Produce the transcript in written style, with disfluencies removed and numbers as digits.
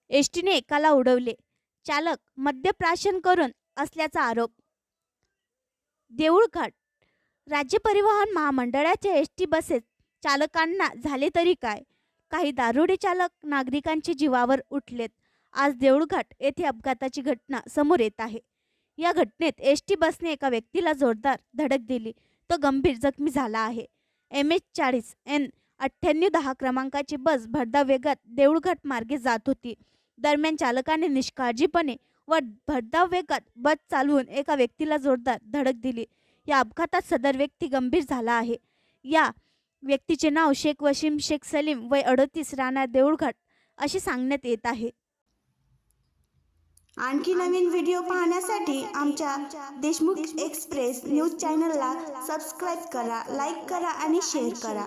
एसटीने एकाला उडवले. चालक मद्यप्राशन करून असल्याचा आरोप. देऊळघाट. राज्य परिवहन महामंडळाच्या एसटी बसेस चालकांना झाले तरी काय? काही दारुडे चालक नागरिकांच्या जीवावर उठलेत. आज देऊळघाट येथे अपघाताची घटना समोर येत आहे. या घटनेत एसटी बसने एका व्यक्तीला जोरदार धडक दिली. तो गंभीर जखमी झाला आहे. MH40N 9810 क्रमांकाची बस भरधाव वेगात देऊळघाट मार्गे जात होती. दरम्यान चालकाने निष्काळजीपणे व भरधाव वेगात बस चालवून एका व्यक्तीला जोरदार धडक दिली. या अपघातात सदर व्यक्ती गंभीर झाला आहे. या व्यक्तीचे नाव शेख वसीम शेख सलीम वय 38 राहणार देऊळघाट असे सांगण्यात येत आहे. आणखी नवीन व्हिडिओ पाहण्यासाठी आमच्या देशमुख एक्सप्रेस न्यूज चॅनलला सबस्क्राईब करा, लाईक करा आणि शेअर करा.